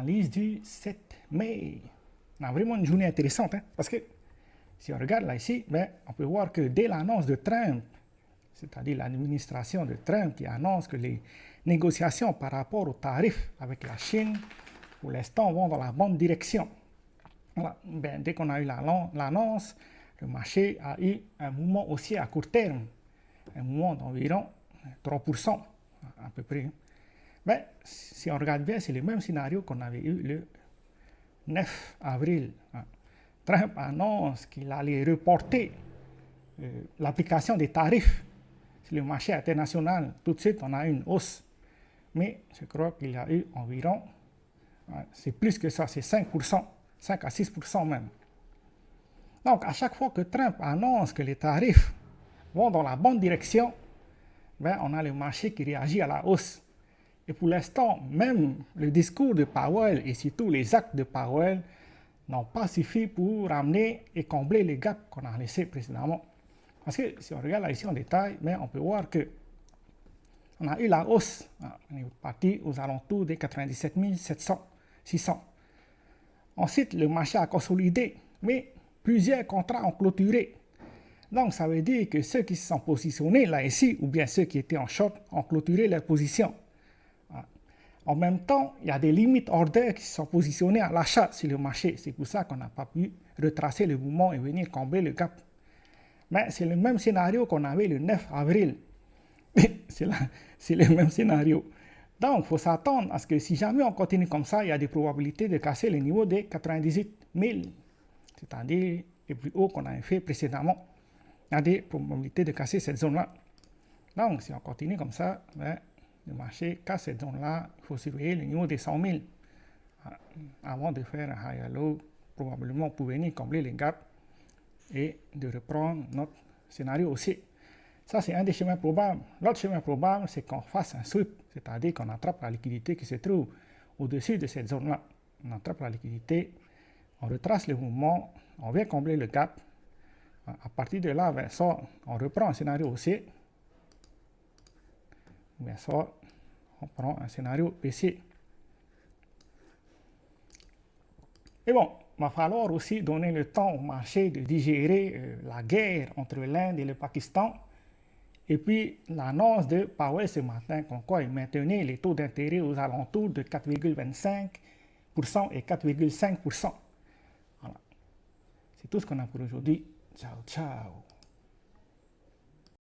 l'analyse du 7 mai. On a vraiment une journée intéressante, hein, parce que si on regarde là ici, ben, on peut voir que dès l'annonce de Trump, c'est-à-dire l'administration de Trump qui annonce que les négociations par rapport aux tarifs avec la Chine, pour l'instant, vont dans la bonne direction. Voilà. Ben, dès qu'on a eu l'annonce, le marché a eu un mouvement haussier à court terme, un mouvement d'environ 3% à peu près. Ben, si on regarde bien, c'est le même scénario qu'on avait eu le 9 avril. Trump annonce qu'il allait reporter l'application des tarifs sur le marché international. Tout de suite, on a eu une hausse. Mais je crois qu'il y a eu environ, c'est plus que ça, c'est 5%, 5 à 6% même. Donc, à chaque fois que Trump annonce que les tarifs vont dans la bonne direction, ben, on a le marché qui réagit à la hausse. Et pour l'instant, même le discours de Powell et surtout les actes de Powell n'ont pas suffi pour ramener et combler les gaps qu'on a laissés précédemment. Parce que si on regarde là ici en détail, ben, on peut voir que on a eu la hausse. On est parti aux alentours des 97 600. Ensuite, le marché a consolidé, mais plusieurs contrats ont clôturé. Donc, ça veut dire que ceux qui se sont positionnés là ici, ou bien ceux qui étaient en short, ont clôturé leur position. En même temps, il y a des limites orders qui se sont positionnés à l'achat sur le marché. C'est pour ça qu'on n'a pas pu retracer le mouvement et venir combler le gap. Mais c'est le même scénario qu'on avait le 9 avril. C'est le même scénario. Donc, il faut s'attendre à ce que si jamais on continue comme ça, il y a des probabilités de casser le niveau des 98 000, c'est-à-dire le plus haut qu'on a fait précédemment. Il y a des probabilités de casser cette zone-là. Donc, si on continue comme ça, ben, le marché casse cette zone-là, il faut surveiller le niveau des 100 000 avant de faire un higher low, probablement pour venir combler les gaps et de reprendre notre scénario aussi. Ça, c'est un des chemins probables. L'autre chemin probable, c'est qu'on fasse un sweep, c'est-à-dire qu'on attrape la liquidité qui se trouve au-dessus de cette zone-là. On attrape la liquidité, on retrace le mouvement, on vient combler le gap. À partir de là, ben, soit on reprend un scénario haussier, ou bien soit on prend un scénario baissier. Et bon, il va falloir aussi donner le temps au marché de digérer la guerre entre l'Inde et le Pakistan. Et puis l'annonce de Powell ce matin, comme quoi il maintenait les taux d'intérêt aux alentours de 4,25% et 4,5%. Voilà. C'est tout ce qu'on a pour aujourd'hui. Ciao, ciao.